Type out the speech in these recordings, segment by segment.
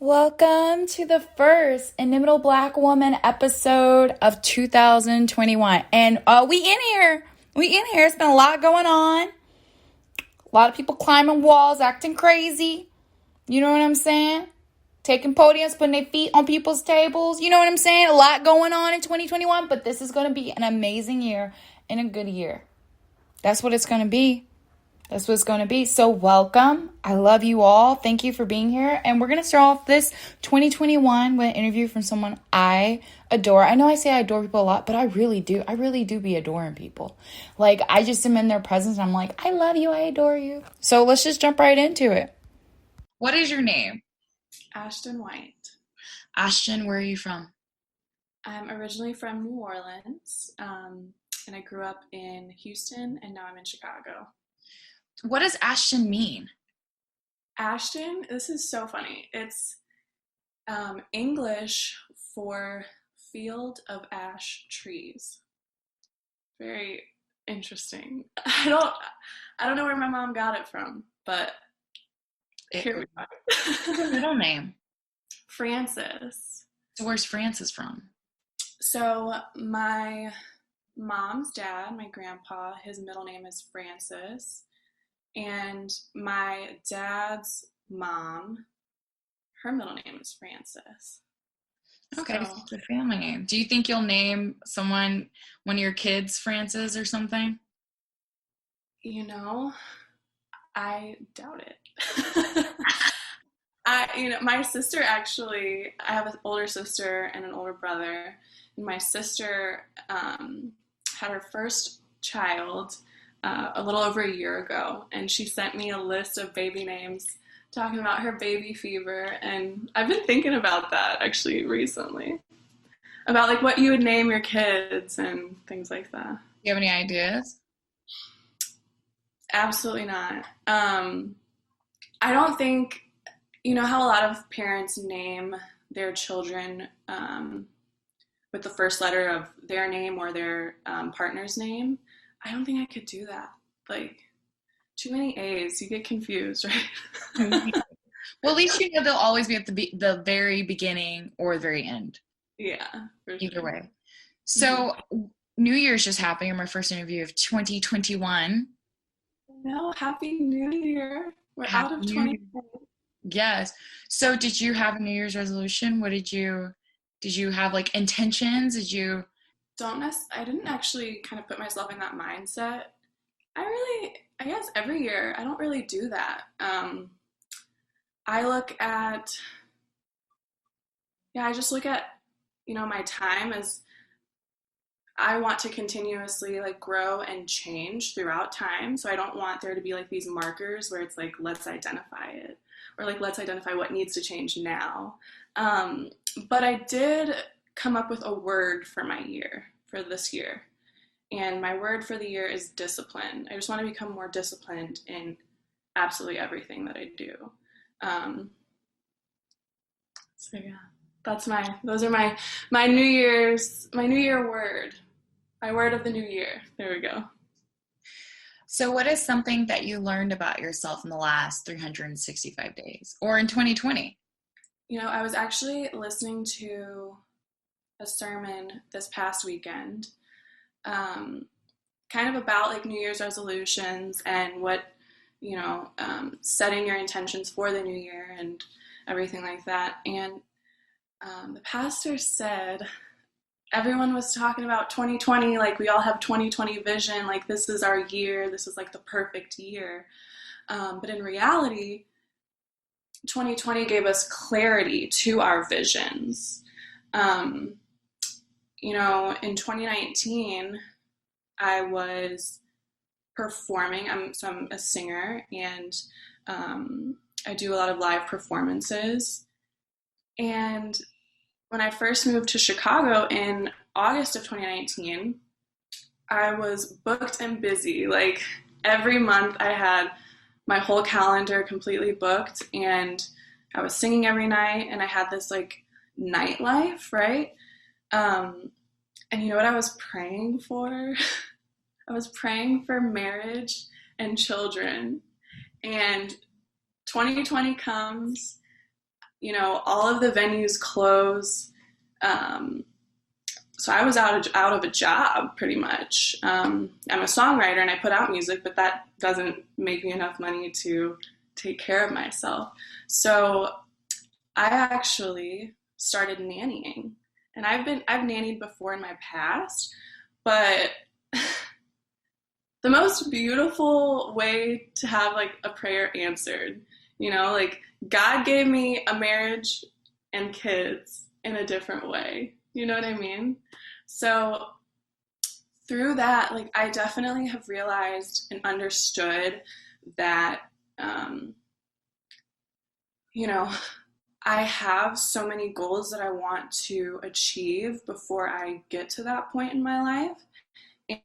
Welcome to the first Inimitable Black Woman episode of 2021. And we in here. It's been a lot going on. A lot of people climbing walls, acting crazy. You know what I'm saying? Taking podiums, putting their feet on people's tables. You know what I'm saying? A lot going on in 2021, but this is going to be an amazing year and a good year. That's what it's going to be. That's what it's going to be. So welcome. I love you all. Thank you for being here. And we're going to start off this 2021 with an interview from someone I adore. I know I say I adore people a lot, but I really do. I really do be adoring people. Like, I just am in their presence and I'm like, I love you. I adore you. So let's just jump right into it. What is your name? Ashten White. Ashten, where are you from? I'm originally from New Orleans, and I grew up in Houston, and now I'm in Chicago. What does Ashten mean? Ashten, this is so funny. It's English for field of ash trees. Very interesting. I don't know where my mom got it from, but here we are. What's your middle name? Frances. So where's Frances from? So my mom's dad, my grandpa, his middle name is Francis. And my dad's mom, her middle name is Frances. Okay, so it's a family name. Do you think you'll name one of your kids Frances or something? You know, I doubt it. My sister actually, I have an older sister and an older brother. And my sister had her first child a little over a year ago, and she sent me a list of baby names talking about her baby fever, and I've been thinking about that actually recently, about like what you would name your kids and things like that. Do you have any ideas? Absolutely not. I don't think, you know how a lot of parents name their children with the first letter of their name or their partner's name? I don't think I could do that. Like, too many A's, you get confused, right? Well, at least you know they'll always be at the very beginning or the very end. Yeah, for Either sure. way. So, New Year's just happened. You're my first interview of 2021. No, Happy New Year. We're out of 2020. Yes. So, did you have a New Year's resolution? Did you have like intentions? I didn't actually kind of put myself in that mindset. I guess every year, I don't really do that. I just look at, my time as I want to continuously like grow and change throughout time. So I don't want there to be like these markers where it's like, let's identify it, or like, let's identify what needs to change now. But I did come up with a word for this year. And my word for the year is discipline. I just want to become more disciplined in absolutely everything that I do. So yeah, those are my New Year word. My word of the new year. There we go. So what is something that you learned about yourself in the last 365 days or in 2020? I was actually listening to a sermon this past weekend, kind of about like New Year's resolutions and what, setting your intentions for the new year and everything like that. And the pastor said, everyone was talking about 2020, like we all have 2020 vision, like this is our year, this is like the perfect year. But in reality, 2020 gave us clarity to our visions. In 2019, I was performing. I'm a singer, and I do a lot of live performances. And when I first moved to Chicago in August of 2019, I was booked and busy. Like every month I had my whole calendar completely booked, and I was singing every night, and I had this like nightlife, right? And you know what I was praying for? I was praying for marriage and children. And 2020 comes, all of the venues close. Um, so I was out of a job pretty much. I'm a songwriter and I put out music, but that doesn't make me enough money to take care of myself. So I actually started nannying, and I've nannied before in my past, but the most beautiful way to have like a prayer answered, like God gave me a marriage and kids in a different way. You know what I mean? So through that, like I definitely have realized and understood that, um, you know, I have so many goals that I want to achieve before I get to that point in my life.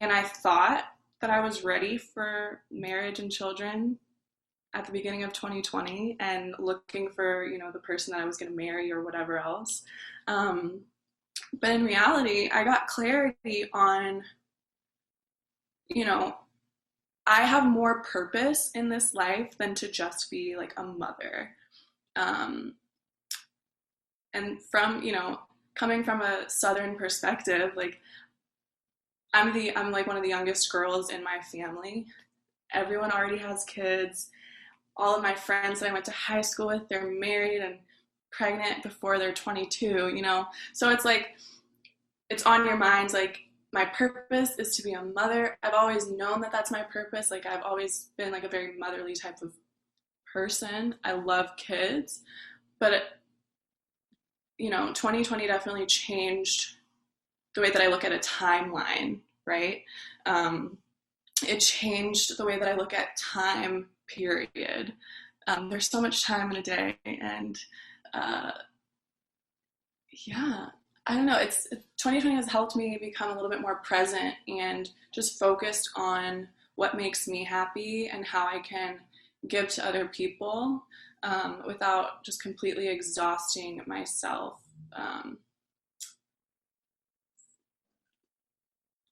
And I thought that I was ready for marriage and children at the beginning of 2020 and looking for, the person that I was going to marry or whatever else. But in reality, I got clarity on, I have more purpose in this life than to just be like a mother. Um, and from, coming from a Southern perspective, like I'm like one of the youngest girls in my family. Everyone already has kids. All of my friends that I went to high school with, they're married and pregnant before they're 22, So it's like, it's on your minds, like, my purpose is to be a mother. I've always known that that's my purpose. Like, I've always been like a very motherly type of person. I love kids. But, 2020 definitely changed the way that I look at a timeline, right? It changed the way that I look at time, period. There's so much time in a day, and yeah, I don't know. 2020 has helped me become a little bit more present and just focused on what makes me happy and how I can give to other people without just completely exhausting myself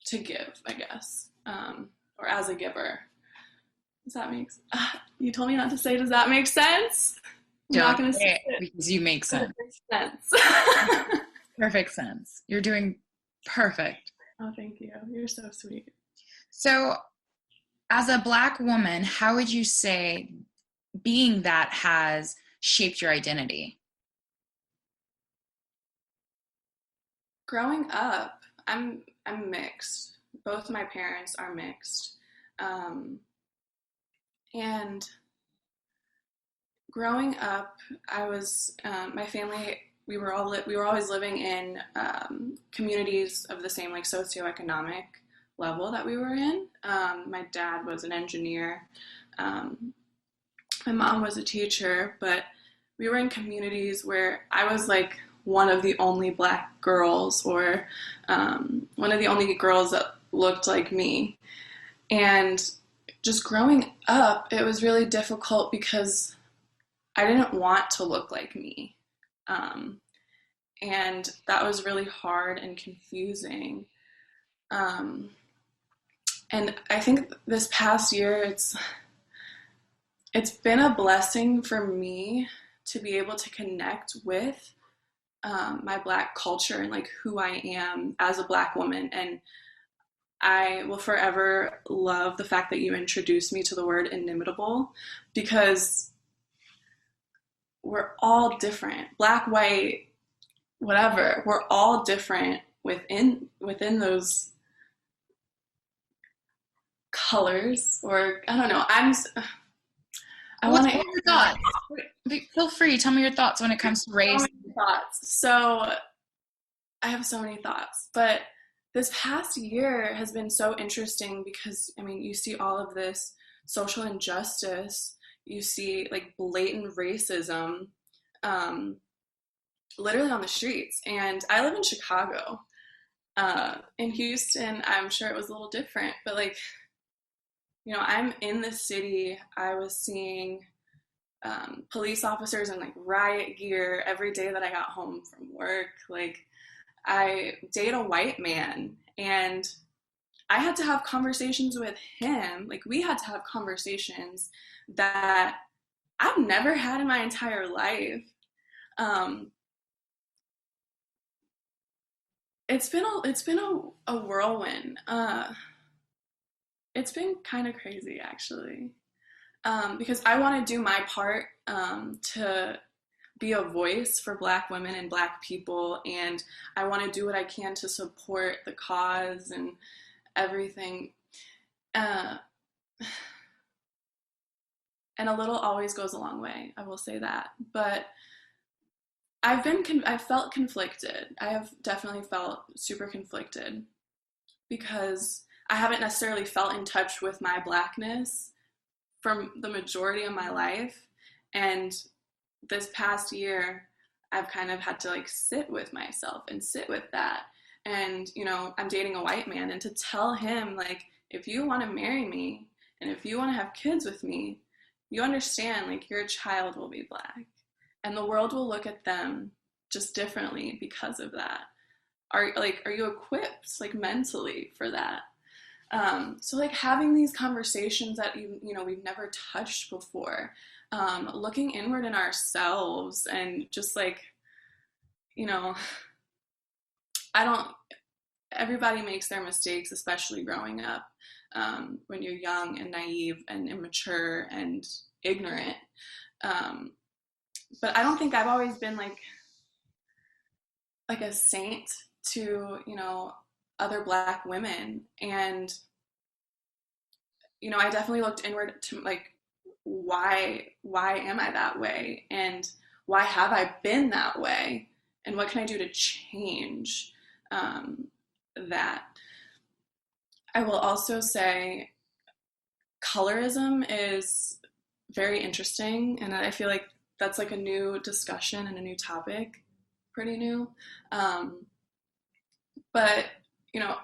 to give, I guess, or as a giver. Does that make sense? You told me not to say, does that make sense? I'm not going to say it because you make sense. It makes sense. Perfect sense. You're doing perfect. Oh, thank you. You're so sweet. So, as a Black woman, how would you say being that has shaped your identity? Growing up, I'm mixed. Both my parents are mixed. And growing up, I was my family. We were always living in communities of the same like socioeconomic level that we were in. My dad was an engineer. My mom was a teacher, but we were in communities where I was like one of the only Black girls, or one of the only girls that looked like me. And just growing up, it was really difficult because I didn't want to look like me. And that was really hard and confusing. And I think this past year, it's been a blessing for me to be able to connect with my Black culture and like who I am as a Black woman. And I will forever love the fact that you introduced me to the word inimitable, because we're all different. Black, white, whatever. We're all different within those colors, or I don't know. I want to. Your thoughts? Feel free. Tell me your thoughts when it comes to race. So I have so many thoughts, but this past year has been so interesting because, I mean, you see all of this social injustice, you see like blatant racism, literally on the streets. And I live in Chicago. In Houston, I'm sure it was a little different, but like, I'm in the city. I was seeing police officers in like riot gear every day that I got home from work. Like, I date a white man, and I had to have conversations with him. Like, we had to have conversations that I've never had in my entire life. Um, it's been a whirlwind. It's been kind of crazy actually, because I want to do my part to be a voice for Black women and Black people, and I want to do what I can to support the cause and everything. Uh, and a little always goes a long way. I will say that, but I've felt conflicted. I have definitely felt super conflicted because I haven't necessarily felt in touch with my Blackness for the majority of my life, and this past year I've kind of had to like sit with myself and sit with that. And I'm dating a white man, and to tell him like, if you want to marry me and if you want to have kids with me, you understand like your child will be Black, and the world will look at them just differently because of that. Are you equipped like mentally for that? So like having these conversations that we've never touched before, looking inward in ourselves, and just like, I don't. Everybody makes their mistakes, especially growing up, when you're young and naive and immature and ignorant. But I don't think I've always been like a saint to other Black women, and I definitely looked inward to like, why am I that way, and why have I been that way, and what can I do to change that. I will also say colorism is very interesting, and I feel like that's like a new discussion and a new topic, pretty new. But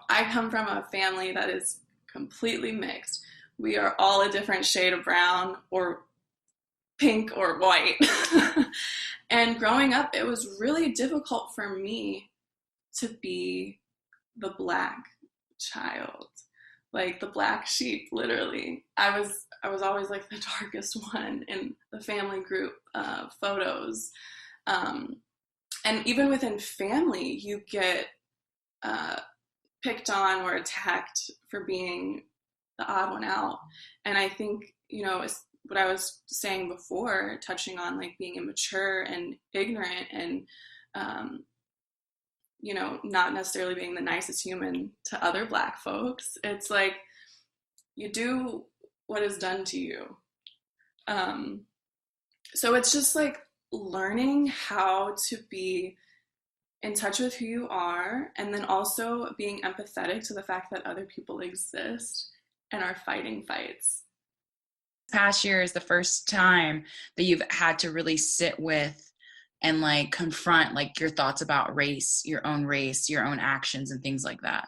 I come from a family that is completely mixed. We are all a different shade of brown or pink or white. And growing up, it was really difficult for me to be the Black child, like the Black sheep, literally. I was always like the darkest one in the family group photos. And even within family, you get picked on or attacked for being the odd one out. And I think, it's what I was saying before, touching on like being immature and ignorant, and not necessarily being the nicest human to other Black folks. It's like you do what is done to you. So it's just like learning how to be in touch with who you are, and then also being empathetic to the fact that other people exist and are fighting fights. Past year is the first time that you've had to really sit with and like confront like your thoughts about race, your own actions and things like that.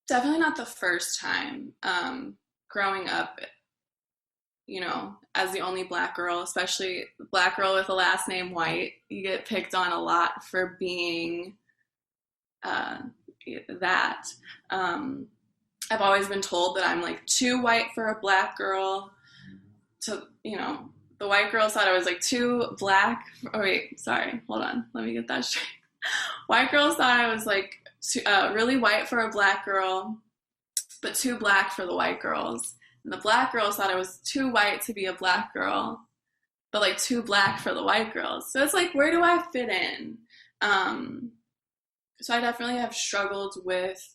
Definitely not the first time. Growing up, as the only Black girl, especially Black girl with a last name White, you get picked on a lot for being that. I've always been told that I'm like too white for a Black girl. So, the white girls thought I was like too Black. Oh wait, sorry, hold on, let me get that straight. White girls thought I was like really white for a Black girl, but too Black for the white girls. And the Black girls thought I was too white to be a Black girl, but like too Black for the white girls. So it's like, where do I fit in? So I definitely have struggled with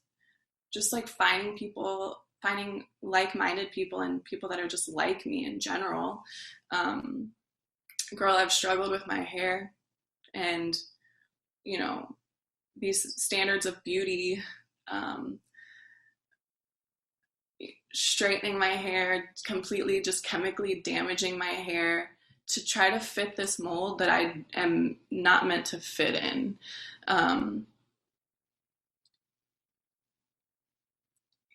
just like finding like-minded people and people that are just like me in general. Girl, I've struggled with my hair and, these standards of beauty, straightening my hair, completely just chemically damaging my hair to try to fit this mold that I am not meant to fit in.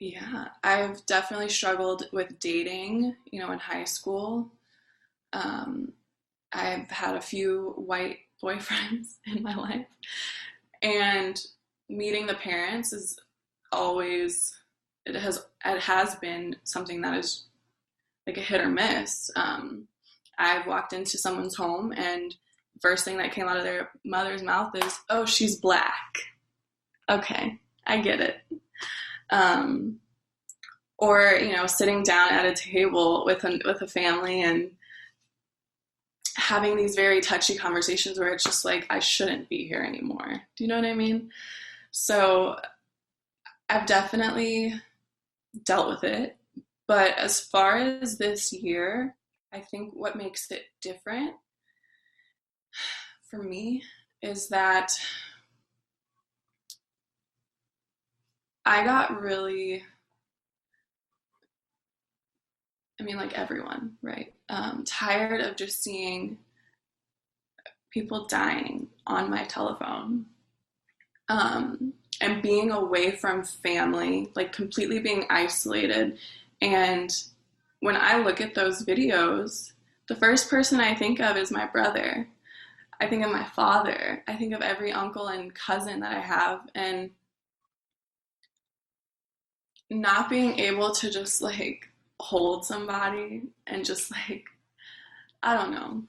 Yeah, I've definitely struggled with dating, in high school. I've had a few white boyfriends in my life, and meeting the parents is always, it has been something that is like a hit or miss. I've walked into someone's home and first thing that came out of their mother's mouth is, "Oh, she's black." Okay, I get it. Um, or, sitting down at a table with a family and having these very touchy conversations where it's just like, I shouldn't be here anymore. Do you know what I mean? So I've definitely dealt with it. But as far as this year, I think what makes it different for me is that I got really, like everyone, right? Tired of just seeing people dying on my telephone, and being away from family, like completely being isolated. And when I look at those videos, the first person I think of is my brother. I think of my father. I think of every uncle and cousin that I have, and not being able to just like hold somebody and just like, I don't know.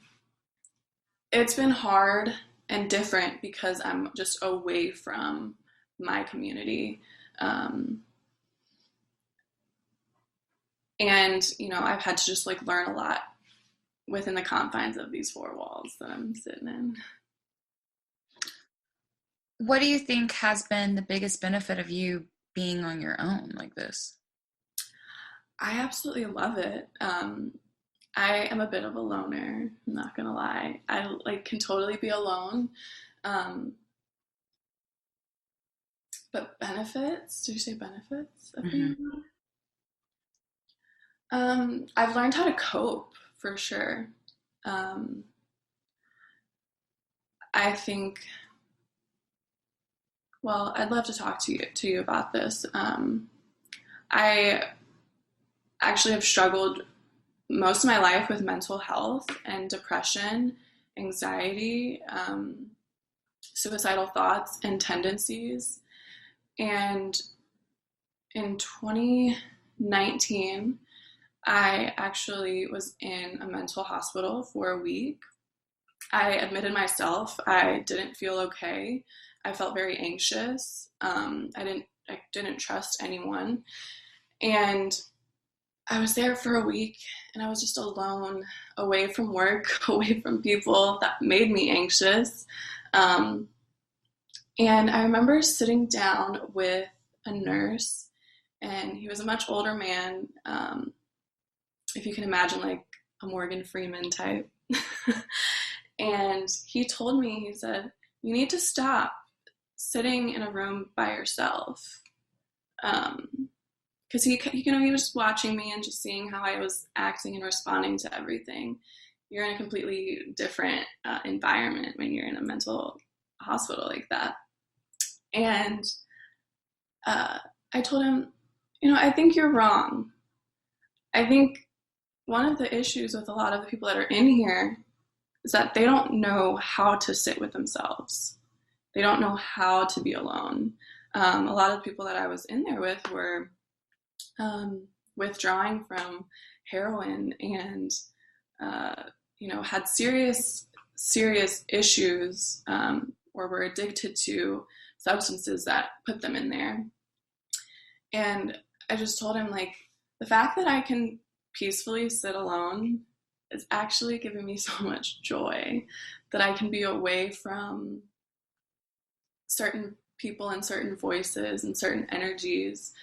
It's been hard and different because I'm just away from my community. And, I've had to just like learn a lot within the confines of these four walls that I'm sitting in. What do you think has been the biggest benefit of you being on your own like this? I absolutely love it. I am a bit of a loner, I'm not gonna lie. I like can totally be alone. Um, but benefits? Did you say benefits of being Mm-hmm. alone? I've learned how to cope for sure. Um, I think, well, I'd love to talk to you about this. I actually have struggled most of my life with mental health and depression, anxiety, suicidal thoughts, and tendencies. And in 2019, I actually was in a mental hospital for a week. I admitted myself I didn't feel okay. I felt very anxious. I didn't trust anyone, and I was there for a week, and I was just alone, away from work, away from people. That made me anxious. Um, and I remember sitting down with a nurse, and he was a much older man. If you can imagine, like a Morgan Freeman type. And he told me, he said, "You need to stop sitting in a room by yourself." Because he was watching me and just seeing how I was acting and responding to everything. You're in a completely different environment when you're in a mental hospital like that. And I told him, I think you're wrong. I think one of the issues with a lot of the people that are in here is that they don't know how to sit with themselves. They don't know how to be alone. A lot of the people that I was in there with were withdrawing from heroin and, had serious issues, or were addicted to substances that put them in there. And I just told him, like, the fact that I can peacefully sit alone is actually giving me so much joy, that I can be away from certain people and certain voices and certain energies.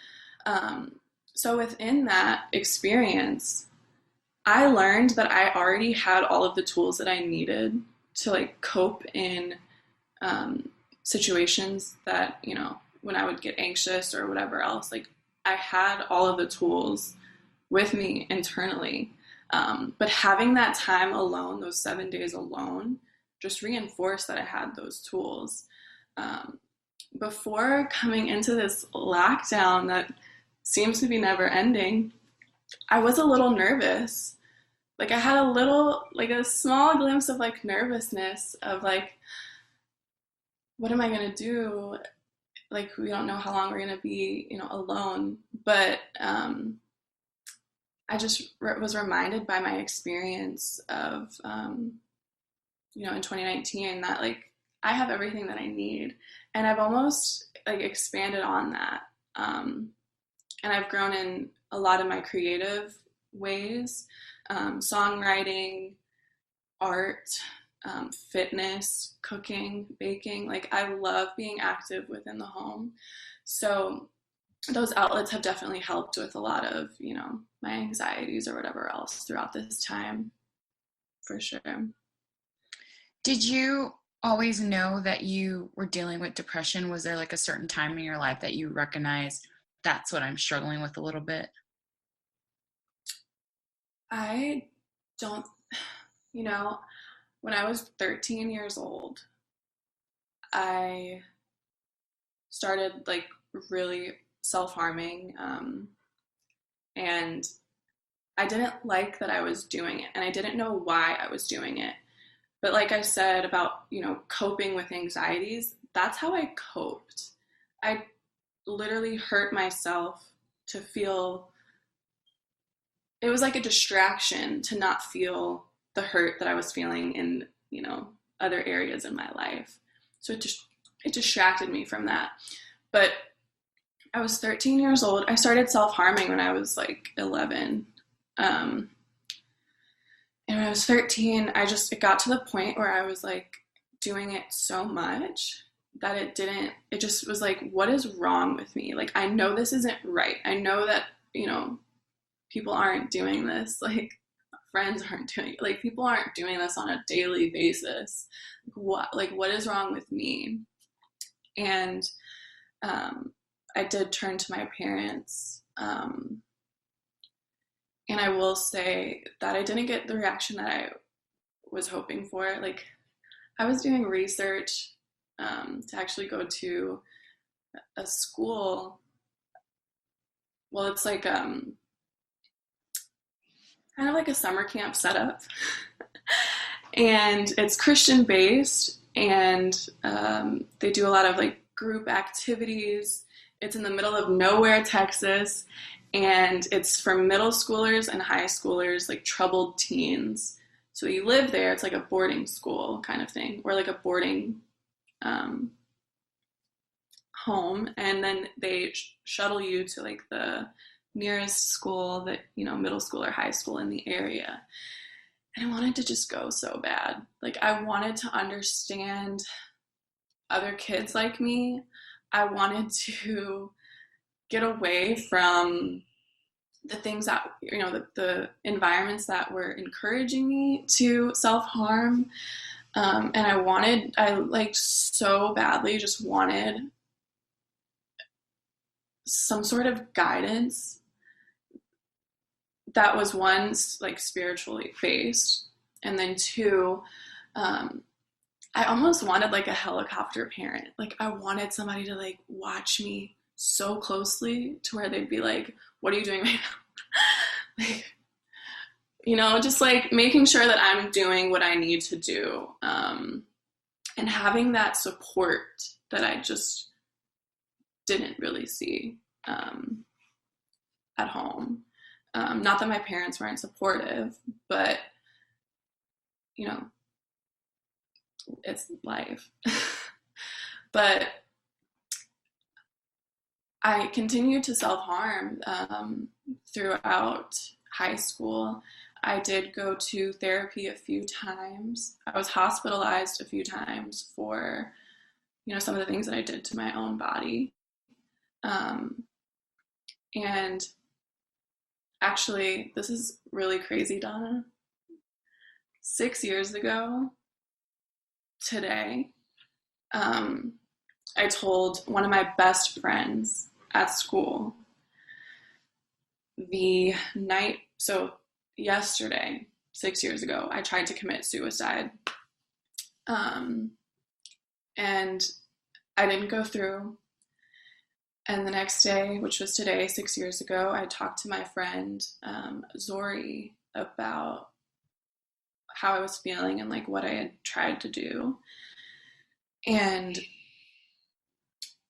So within that experience, I learned that I already had all of the tools that I needed to like cope in situations that, when I would get anxious or whatever else, like I had all of the tools with me internally. But having that time alone, those 7 days alone, just reinforced that I had those tools. Before coming into this lockdown that seems to be never ending, I was a little nervous. Like I had a small glimpse of like nervousness of like, what am I gonna do? Like we don't know how long we're gonna be, alone. But I just was reminded by my experience of in 2019 that like I have everything that I need. And I've almost like expanded on that. And I've grown in a lot of my creative ways, songwriting, art, fitness, cooking, baking. Like I love being active within the home. So those outlets have definitely helped with a lot of, my anxieties or whatever else throughout this time, for sure. Did you always know that you were dealing with depression? Was there like a certain time in your life that you recognized that's what I'm struggling with a little bit? I don't, when I was 13 years old, I started like really self-harming, and I didn't like that I was doing it, and I didn't know why I was doing it. But like I said about, coping with anxieties, that's how I coped. I literally hurt myself to feel, it was like a distraction to not feel the hurt that I was feeling in, other areas in my life. So it distracted me from that. But I was 13 years old. I started self-harming when I was like 11. And when I was 13, it got to the point where I was like doing it so much that it just was like, what is wrong with me? Like, I know this isn't right. I know that, people aren't doing this. Like, friends aren't doing it. Like, people aren't doing this on a daily basis. What is wrong with me? And I did turn to my parents. And I will say that I didn't get the reaction that I was hoping for. Like, I was doing research to actually go to a school. Well, it's like kind of like a summer camp setup. And it's Christian based, and they do a lot of like group activities. It's in the middle of nowhere, Texas, and it's for middle schoolers and high schoolers, like troubled teens. So you live there, it's like a boarding school kind of thing, or like a boarding home, and then they shuttle you to like the nearest school that, middle school or high school in the area. And I wanted to just go so bad. Like, I wanted to understand other kids like me. I wanted to get away from the things that, the environments that were encouraging me to self-harm. And I like so badly just wanted some sort of guidance that was, one, like spiritually based, and then two, I almost wanted like a helicopter parent. Like, I wanted somebody to like watch me so closely to where they'd be like, what are you doing right now? Like, just like making sure that I'm doing what I need to do, and having that support that I just didn't really see at home. Not that my parents weren't supportive, but, it's life. But I continued to self-harm throughout high school. I did go to therapy a few times. I was hospitalized a few times for, some of the things that I did to my own body. And actually, this is really crazy, Donna. 6 years ago today, I told one of my best friends at school yesterday, 6 years ago, I tried to commit suicide. And I didn't go through. And the next day, which was today, 6 years ago, I talked to my friend, Zori, about how I was feeling and like what I had tried to do. And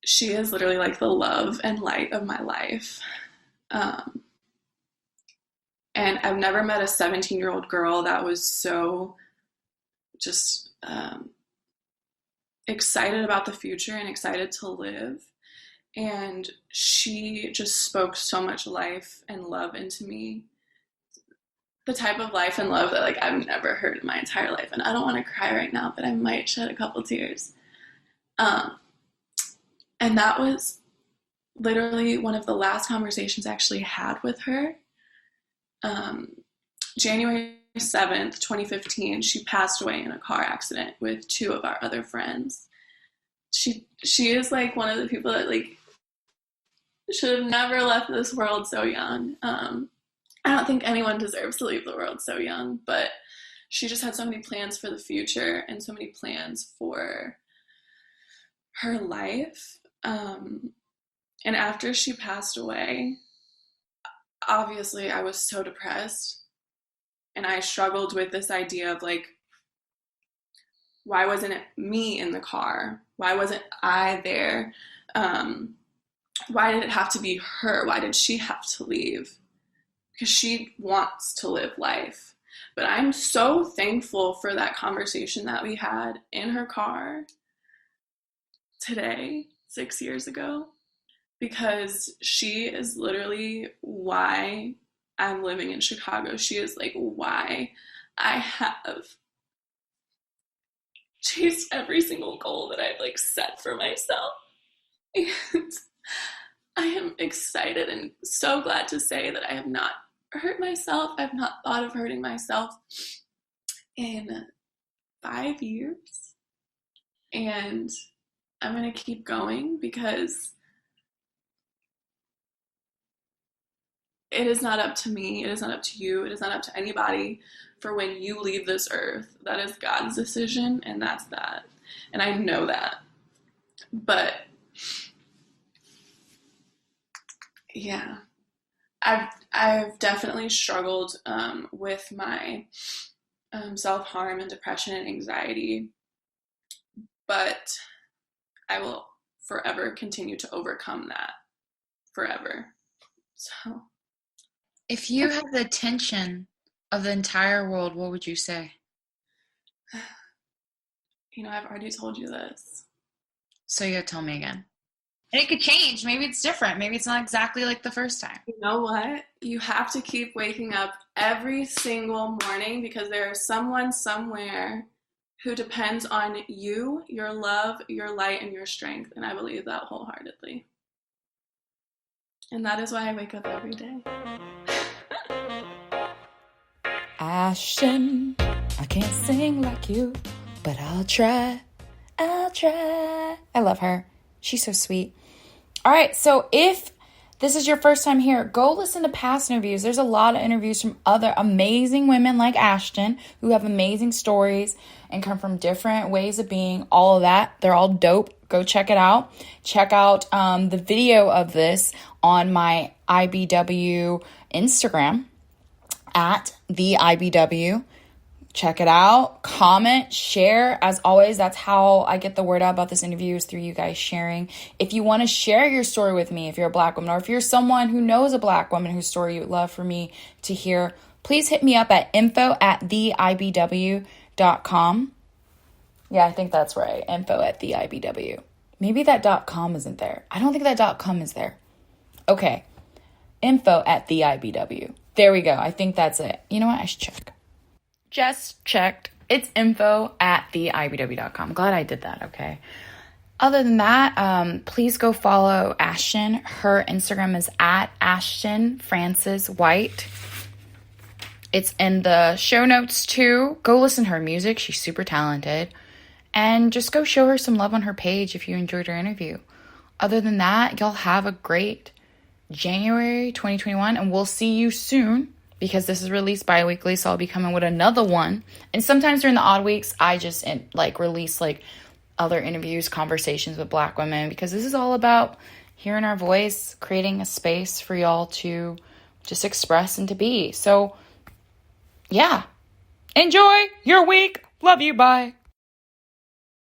she is literally like the love and light of my life. And I've never met a 17-year-old girl that was so just excited about the future and excited to live. And she just spoke so much life and love into me. The type of life and love that like I've never heard in my entire life. And I don't want to cry right now, but I might shed a couple tears. And that was literally one of the last conversations I actually had with her. January 7th, 2015, she passed away in a car accident with two of our other friends. She is like one of the people that like should have never left this world so young. I don't think anyone deserves to leave the world so young, but she just had so many plans for the future and so many plans for her life. And after she passed away, obviously I was so depressed, and I struggled with this idea of like, why wasn't it me in the car? Why wasn't I there? Why did it have to be her? Why did she have to leave? Because she wants to live life. But I'm so thankful for that conversation that we had in her car today, 6 years ago, because she is literally why I'm living in Chicago. She is like why I have chased every single goal that I've like set for myself. And I am excited and so glad to say that I have not hurt myself. I've not thought of hurting myself in 5 years. And I'm going to keep going because it is not up to me. It is not up to you. It is not up to anybody for when you leave this earth. That is God's decision, and that's that. And I know that. But yeah, I've definitely struggled with my self-harm and depression and anxiety, but I will forever continue to overcome that. Forever. So, If you had the attention of the entire world, what would you say? You know, I've already told you this. So you gotta tell me again. And it could change. Maybe it's different. Maybe it's not exactly like the first time. You know what? You have to keep waking up every single morning because there is someone somewhere who depends on you, your love, your light, and your strength. And I believe that wholeheartedly. And that is why I wake up every day. Ashten, I can't sing like you, but I'll try. I love her. She's so sweet. All right, so if this is your first time here, go listen to past interviews. There's a lot of interviews from other amazing women like Ashten who have amazing stories and come from different ways of being, all of that. They're all dope. Go check it out. Check out the video of this on my IBW Instagram at the IBW. Check it out. Comment, share. As always, that's how I get the word out about this interview, is through you guys sharing. If you want to share your story with me, if you're a Black woman, or if you're someone who knows a Black woman whose story you would love for me to hear, please hit me up at info@theibw.com. Yeah, I think that's right. info@theibw. Maybe that .com isn't there. I don't think that .com is there. Okay. info@theibw. There we go. I think that's it. You know what? I should check. Just checked. It's info@theibw.com. Glad I did that. Okay. Other than that, please go follow Ashten. Her Instagram is at Ashten Francis White. It's in the show notes too. Go listen to her music. She's super talented. And just go show her some love on her page if you enjoyed her interview. Other than that, y'all have a great January 2021, and we'll see you soon. Because this is released bi-weekly, so I'll be coming with another one. And sometimes during the odd weeks, I just release other interviews, conversations with Black women, because this is all about hearing our voice, creating a space for y'all to just express and to be. So, yeah. Enjoy your week. Love you. Bye.